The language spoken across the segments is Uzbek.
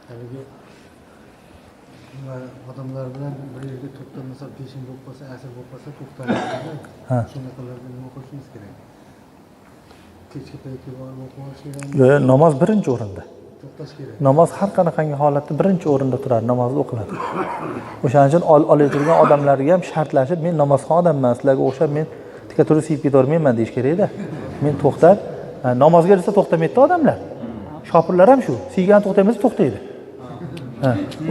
haligi odamlar bilan bir yerga to'xtamasa, peshin bo'lib qolsa, asr bo'lib qolsa to'xtaladi. Shunaqalarga nima qilishimiz kerak? Kechki payti borib o'qish kerak. Namoz birinchi o'rinda. To'xtash kerak. Namoz har qanaqangi holatda birinchi o'rinda turadi, namoz o'qiladi. O'shaning uchun olib turgan odamlarga ham shartlashib, men namozxon odamman, sizlarga o'xshab men tika turib siyib ketavermayman deyish kerak-da. Men to'xtab, namozga desa to'xtamaydi odamlar. Shopirlar ham shu, siygan to'xtaymasa to'xtaydi.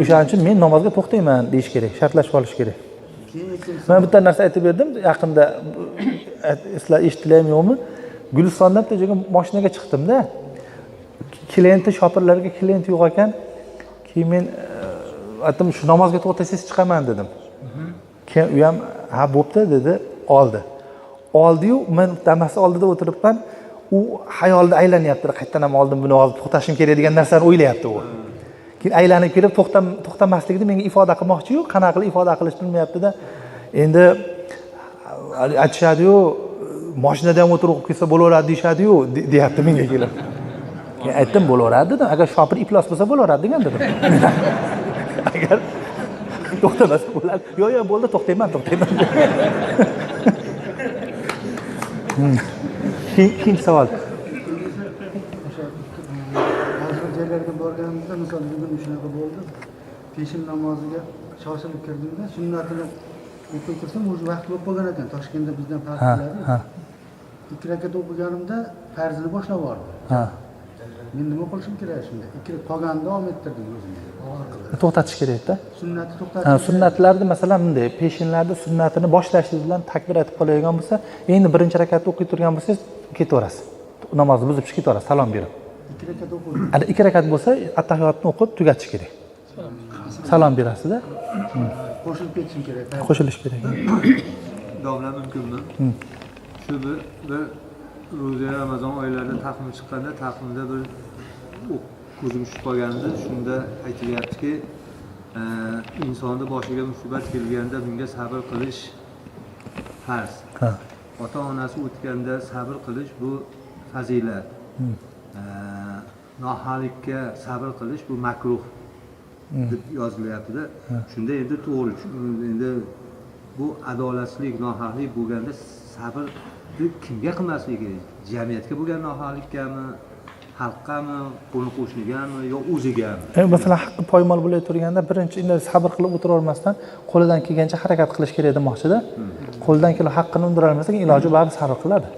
O'shaning uchun men namozga to'xtayman deyish kerak, shartlashib olish kerak. Men bitta narsa aytib berdim, yaqinda sizlar eshitdilarmi yo'qmi? Gulistonda bitta joyga mashinaga chiqdim-da. Klienti shopirlarga klient yo'q ekan. Keyin men aytdim, shu namozga to'xtasangiz chiqaman dedim. Keyin u ham ha bo'pti dedi, oldi. Oldi-yu, men Damas'ni oldida o'tiribman. U xayolida aylanyapti, qayerdan ham oldim buni, hozir to'xtashim kerak degan narsani o'ylayapti u. Keyin aylanib kelib to'xtamasligini menga ifoda qilmoqchi-yu, qanaqa qilib ifoda qilish bilmayapti-da. Endi aytishadi-yu, mashinada ham o'tirib o'qib kelsa bo'laveradi deyshadi-yu, deyapti menga kelib. Keyin aytdim, bo'laveradi dedim. Agar shopir iflos bo'lsa bo'laveradi degan dedim. Agar to'xtamasa bo'ladi. Yo'q, bo'ldi, to'xtayman. Ikkinchi savol. Hozir joylarga borganimizda, misol bugun shunaqa bo'ldi. Peshin namoziga shoshilib kirdimda, sunnatini o'qib tursam, o'sha vaqt bo'lib qolgan ekan. Toshkentda bizdan farq qiladi. 2 rakat o'qiganimda farzini boshlab bordim. Men nima qilishim kerak shunda? 2 rakat qolganda davom ettirdim o'zimga. To'xtatish kerak-da. Sunnatni to'xtatish. Sunnatlarni masalan bunday, peshinlarda sunnatini boshlashingiz bilan takbir aytib qolayotgan bo'lsa, endi birinchi rakatni o'qib turgan bo'lsangiz, ketaverasiz. Namozni buzib chiqib ketaverasiz, salom berib. 2 rakat o'qib. 2 rakat bo'lsa, attahiyotni o'qib tugatish kerak. Salom berasiz-da. Qo'shilib ketishim kerak. Qo'shilish kerak. Domla mumkinmi? Shu bir ro'za Ramazon oylarida taqvim chiqqanda, taqvimda bir ko'zim tushib qolgandi. Shunda aytilyaptiki, insonni boshiga musibat kelganda bunga sabr qilish farz. Ota-onasi o'tganda sabr qilish bu fazilat. Nohalikka sabr qilish bu makruh deb yozilyapti-da. Shunda endi to'g'ri, endi bu adolatsizlik, nohaqlik bo'lganda sabr kimga qilmaslik kerak? Jamiyatga bo'lgan nohaqlikami, xalqqami, qo'ni qo'shnigami yo o'zigami? Masalan, haqqi poymol bo'lib turganda birinchi endi sabr qilib o'tiravermasdan qo'lidan kelgancha harakat qilish kerak demoqchi-da. Qo'ldan kelib haqqini undira olmasa, iloji bari sabr qiladi.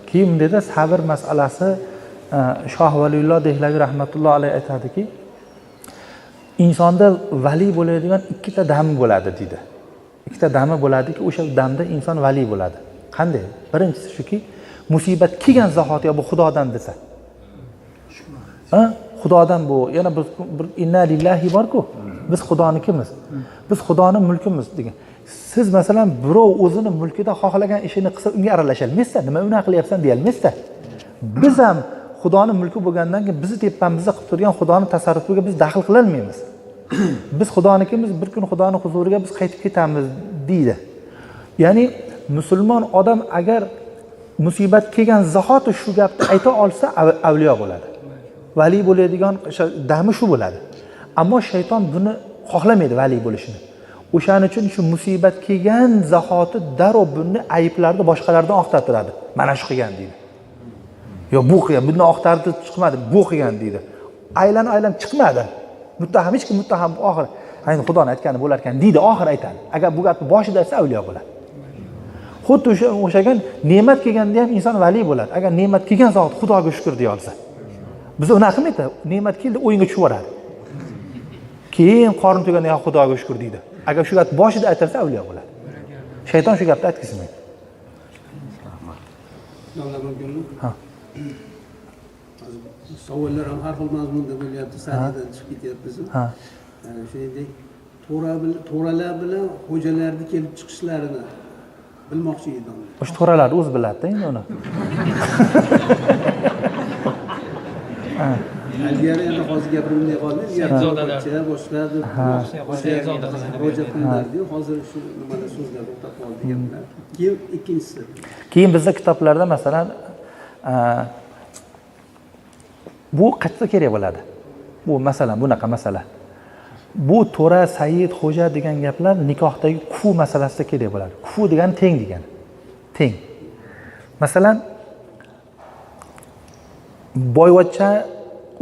Keyin bunda sabr masalasi Shoh Valiyulloh Dehlaviy rahmatulloh alayhi aytadiki, insonda vali bo'ladigan 2 ta dam bo'ladi deydi. 2 ta dami bo'ladiki, o'sha damda inson vali bo'ladi. Qanday? Birinchisi shuki, musibat kelgan zahoti bu Xudodan desa. Xudodan bu, yana biz bir inna lillahi bor-ku. Biz Xudonikimiz. Biz Xudoning mulkimiz degan. Siz masalan birov o'zini mulkida xohlagan ishini qilsa, unga aralasha olmaysiz. Nima unaqa qilyapsan deya olmaysiz. Biz ham Xudoning mulki bo'lgandan keyin bizni tepamizda qilib turgan Xudoning tasarrufiga biz daxl qila olmaymiz. Biz Xudonikimiz, bir kun Xudoning huzuriga biz qaytib ketamiz deydi. Ya'ni musulmon odam agar musibat kelgan zahoti shu gapni ayta olsa, avliyo bo'ladi. Vali bo'ladigan dami shu bo'ladi. Ammo shayton buni xohlamaydi vali bo'lishini. O'shaning uchun shu musibat kelgan zahoti darrov buni ayblarni boshqalardan oqtartiradi. Mana shu qilgan deydi. Yo bu qilgan, bundan oqtardi chiqmadi, bu qilgan deydi. Aylanib chiqmadi. Muttaham hech kim muttaham oxir. Ayni Xudoning aytgani bo'lar ekan deydi, oxir aytadi. Agar bu gapni boshida aytsa avliyo bo'ladi. Xuddi o'shagan ne'mat kelganda ham inson vali bo'ladi. Agar ne'mat kelgan zot Xudoga shukr deya olsa. Biz unaqa qilmaydi. Ne'mat keldi, o'yinga tushib boradi. Keyin qorin to'ganda ya Xudoga shukr deydi. Agar shu gapni boshida aytarsa avliyo bo'ladi. Shayton shu gapni aytgizmaydi. Ha. Savollar ham har xil mazmunda bo'lyapti, sariyadan chiqib ketyapmiz. Shuningdek, to'ralar bilan xo'jalarni kelib chiqishlarini bilmoqchi edim. O'sha to'ralar o'zi biladi-da endi uni. Ilgari endi hozir gapirmay qoldik. Yarzodalar boshladi. Murojaat qildi. Hozir shu nimada so'zlar to'xtab qoldi deganlar. Keyin ikkinchisi. Keyin bizda kitoblarda masalan bu qachon kerak bo'ladi? bu masalan bunaqa masala. Bu to'ra, sayyid, xo'ja degan gaplar nikohdagi kufu masalasida kerak bo'ladi. Kufu degani teng degani. Teng. Masalan, boyvachcha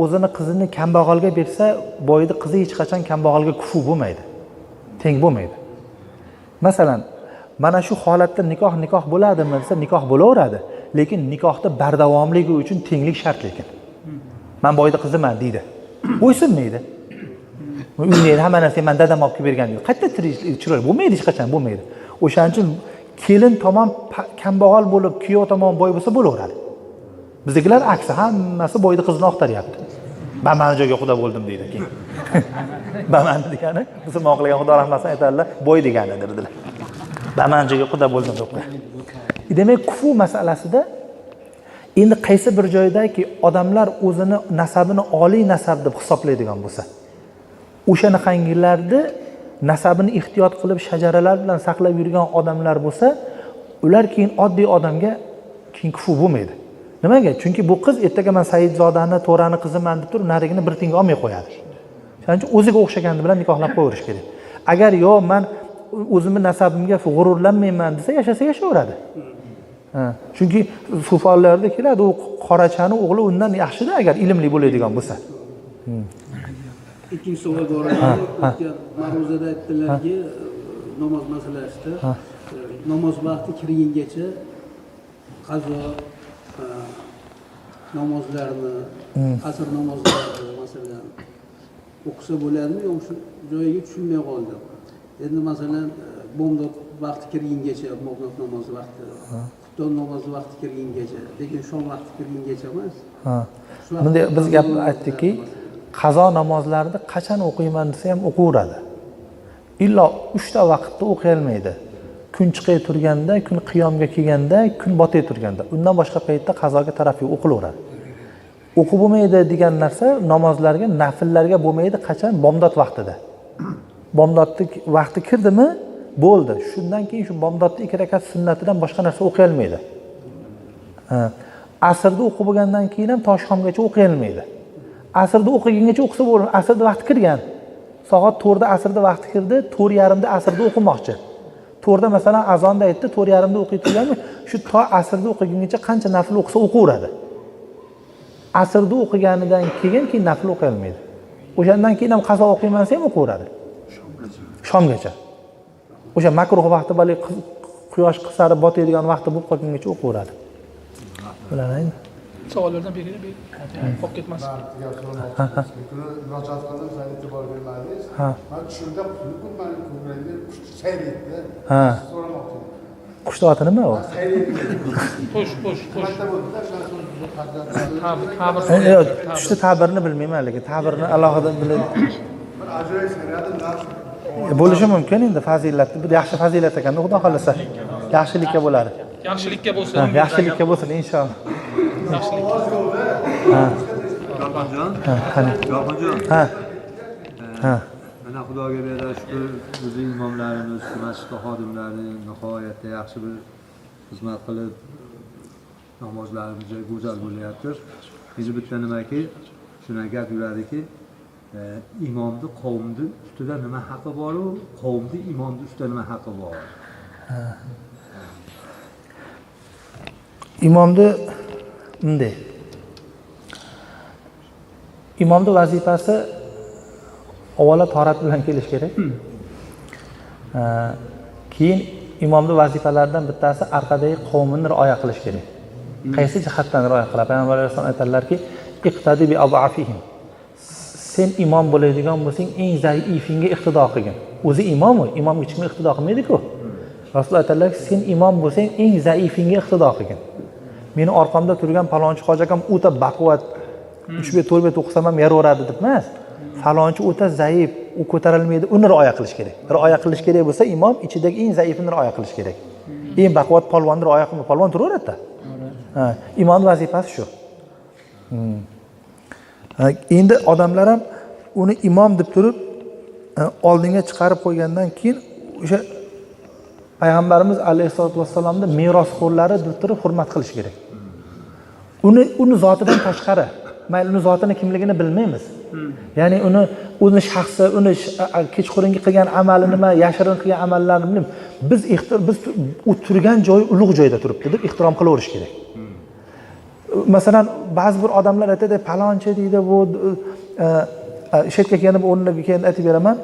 o'zini qizini kambag'alga bersa, boyni qizi hech qachon kambag'alga kufu bo'lmaydi. Teng bo'lmaydi. Masalan, mana shu holatda nikoh bo'ladimi desa, nikoh bo'laveradi, lekin nikohda bardavomligi uchun tenglik shart lekin. Men boyni qiziman deydi. Bo'ysunmaydi. Uyni hamma narsa men dadam olib kelib bergan deydi. Qayerda chiroyli bo'lmaydi, hech qachon bo'lmaydi. O'shaning uchun kelin tomon kambag'al bo'lib, kuyov tomon boy bo'lsa bo'laveradi. Bizdagilar aksi, hammasi boyni qizni oqtaryapti. Men mana joyga xudo bo'ldim deydi keyin. Baman degani, musulmon qilgan Xudo rahmatsin aytadilar, boy degani dedilar. Baman joyga xudo bo'ldim deb. Demak, kufu masalasida endi qaysi bir joydaki odamlar o'zini nasabini oliy nasab deb hisoblaydigan bo'lsa, o'shanaqangilarni nasabini ehtiyot qilib shajaralar bilan saqlab yurgan odamlar bo'lsa, ular keyin oddiy odamga keyin kufu bo'lmaydi. Nimaga? Chunki bu qiz ertaga men Sayidzodani, To'rani qiziman deb turib, narigini bir tinga olmay qo'yadi. Shuning uchun o'ziga o'xshagani bilan nikohlab qo'yirish kerak. Agar yo men o'zimni nasabimga g'ururlanmayman desa, yashasa yashaveradi. Chunki sufolarda keladi, u qorachani o'g'li undan yaxshida agar ilmli bo'ladigan bo'lsa. Ikkinchi savolga o'ralib, ma'ruzada aytdilarki, namoz masalasida namoz vaqti kirgungacha qazo namozlarni, asr namozlarini masalan o'qisa bo'ladimi yo'q, shu joyiga tushunmay qoldim. Endi masalan bomdod vaqti kirgungacha, bomdod namozi vaqti, xufton namozi vaqti kirgungacha, lekin shom vaqti kirgungacha emas. Bunda biz gap aytdikki, qazo namozlarini qachon o'qiyman desa ham o'qaveradi. Illo 3 ta vaqtda o'qiy olmaydi. Kun chiqib turganda, kun qiyomga kelganda, kun botib turganda. Undan boshqa paytda qazoga taraf yo'q, o'qilaveradi. O'qib bo'lmaydi degan narsa namozlarga, nafillarga bo'lmaydi qachon? Bomdod vaqtida. Bomdodning vaqti kirdimi? Bo'ldi. Shundan keyin shu bomdodning 2 rakat sunnatidan boshqa narsa o'qiy olmaydi. Asrda o'qib bo'lgandan keyin ham toshxomgacha o'qiy olmaydi. Asrda o'qigangacha o'qisa bo'ladi. Asrda vaqti kirgan. Soat 4da asrda vaqti kirdi, 4:30da asrda o'qimoqchi. 4da masalan azonda aytdi, 4:30da o'qiy turganmi? Shu to asrda o'qiguncha qancha nafil o'qisa o'qaveradi. Asrda o'qiganidan keyin nafil o'qiy olmaydi. O'shandan keyin ham qazo o'qiyman desa ham o'qaveradi. Shomgacha. O'sha makruh vaqti bali quyosh qisarib botadigan vaqti bo'lib qolguncha o'qaveradi. Bilamaymi? Savollardan biriga qolib ketmasin. Murojaat qildim, siz e'tibor bermadingiz. Men tushimda men ko'nglimda sayr etdi. So'ramoqchiman. Qushni oti nima u? Qo'sh. Qayerda bo'ldi-da, shuni Ta'bir. Tushni ta'birini bilmayman, lekin ta'birini alohida bilib. bir ajoyib sayradim. Bo'lishi mumkin endi fazilatli. Bu yaxshi fazilat ekan, xudo xolasa. Yaxshilikka bo'ladi. Yaxshilikka bo'lsin. Yaxshilikka bo'lsin inshaalloh. Jahonjon. Jahonjon. Mana Xudoga berdi shukr, bizning imomlarimiz, masjid xodimlari nihoyatda yaxshi bir xizmat qilib namozlarimiz go'zal bo'lyapti. Hech bitta nimaki, shuna gap yuradiki, imomni qavmni ustida nima haqqi bor, qavmni imomni ustida nima haqqi bor? Imomni bunday. Imomni vazifasi avvalo tahorat bilan kelish kerak. Keyin imomni vazifalaridan bittasi orqadagi qavmini rioya qilish kerak. Qaysi jihatdan rioya qiladi? Payg'ambar alayhisolom aytadilarki, iqtadi bi ab'afihim. Sen imom bo'ladigan bo'lsang, eng zaifingga iqtido qilgin. O'zi imom-ku, imom hech kimga iqtido qilmaydi-ku. Rasululloh aytadilar, sen imom bo'lsang, eng zaifingga iqtido qilgin. Meni orqamda turgan palonchi hoji akam o'ta baquvvat 3 bet 4 bet o'qisam ham yaraveradi deb emas. Falonchi o'ta zaif, u ko'tarilmaydi, uni rioya qilish kerak. Rioya qilish kerak bo'lsa, imom ichidagi eng zaifini rioya qilish kerak. Eng baquvvat polvonni rioya qilmay, polvon turaveradi-da. Imom vazifasi shu. Endi odamlar ham uni imom deb turib oldinga chiqarib qo'ygandan keyin o'sha payg'ambarimiz alayhisolatu vassalomni merosxo'rlari deb turib hurmat qilish kerak. Uni zotidan tashqari mayli uni zotini kimligini bilmaymiz. Ya'ni uni shaxsi, uni kechqurungi qilgan amali nima, yashirin qilgan amallarini bilmaymiz. Biz u turgan joyi ulug' joyda turibdi deb ehtirom qilaverish kerak. Masalan, ba'zi bir odamlar aytadi, palonchi deydi, bu shetga kelib o'rniga keyin aytib beraman.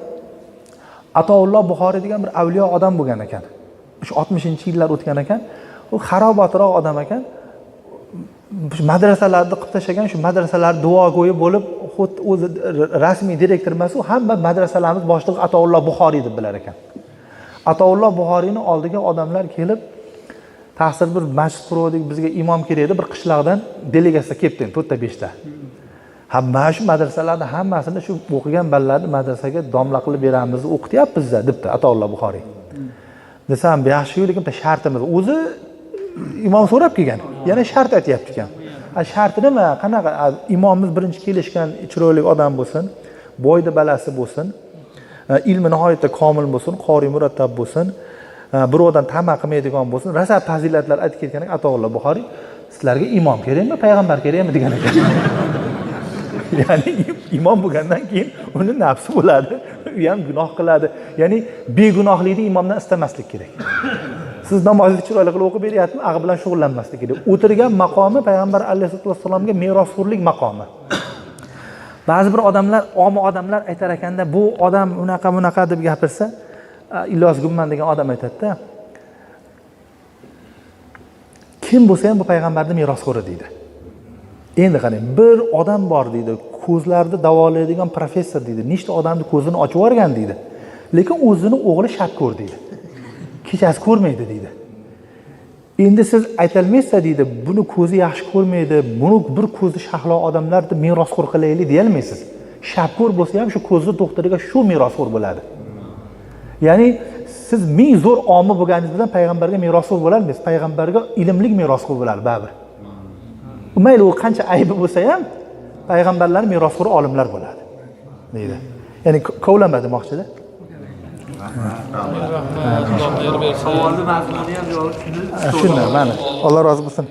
Atoulloh Buxoriy degan bir avliyo odam bo'lgan ekan. Shu 60-yillar o'tgan ekan. U xarobatroq odam ekan. Madrasalarni qilib tashlagan, shu madrasalar duogo'yi bo'lib, xuddi o'zi rasmiy direktor emas, u hamma madrasalarimiz boshlig'i Atoulloh Buxoriy deb bilar ekan. Atoulloh Buxoriyning oldiga odamlar kelib, ta'sir bir masjid quruvdik, bizga imom kerak edi, bir qishloqdan delegatsiya kelibdi, 4-5 ta. Hamma shu madrasalarni hammasini shu o'qigan bolalarni madrasaga domla qilib beramiz, o'qityapmiz debdi Atoulloh Buxoriy. Desam, yaxshi-yu, lekin shartimiz. O'zi imom so'rab kelgan, yana shart aytayapti ekan. Sharti nima? Qanaqa? Imomimiz birinchi kelishgan chiroyli odam bo'lsin, boyda balasi bo'lsin, ilmi nihoyatda komil bo'lsin, qori murattab bo'lsin, birovdan tama qilmaydigan bo'lsin, rosa fazilatlar aytib ketgan ekan Atoulloh Buxoriy. Sizlarga imom kerakmi, payg'ambar kerakmi degan ekan. Ya'ni imom bo'lgandan keyin uni nafsi bo'ladi, u ham gunoh qiladi. Ya'ni begunohlikni imomdan istamaslik kerak. Siz namozni chiroyli qilib o'qib beryapsizmi, ag'i bilan shug'ullanmaslik kerak. O'tirgan maqomi payg'ambar alayhisolatu vassalomga merosxo'rlik maqomi. Ba'zi bir odamlar, omi odamlar aytar ekanda, bu odam unaqa deb gapirsa, Ilyos Gumman degan odam aytadi-da, kim bo'lsa ham bu payg'ambarning merosxo'ri deydi. Endi qarang, bir odam bor deydi, ko'zlarni davolaydigan professor deydi, nechta odamni ko'zini ochib yuborgan deydi. Lekin o'zini o'g'li shapko'r deydi. Kechasi ko'rmaydi deydi. Endi siz aytolmaysiz deydi, buni ko'zi yaxshi ko'rmaydi, buni bir ko'zi shahlo odamlarni merosxo'r qilaylik deya olmaysiz. Shapko'r bo'lsa ham shu ko'zni doktoriga shu merosxo'r bo'ladi. Ya'ni siz ming zo'r omi bo'lganingiz bilan payg'ambarga merosxo'r bo'la olmaysiz. Payg'ambarga ilmlik merosxo'r bo'ladi baribir. Mayli u qancha aybi bo'lsa ham payg'ambarlar merosxo'r olimlar bo'ladi deydi. Ya'ni kovlama demoqchi-da. Savolni mazmuni ham yozib shunday, mana. Alloh rozi bo'lsin.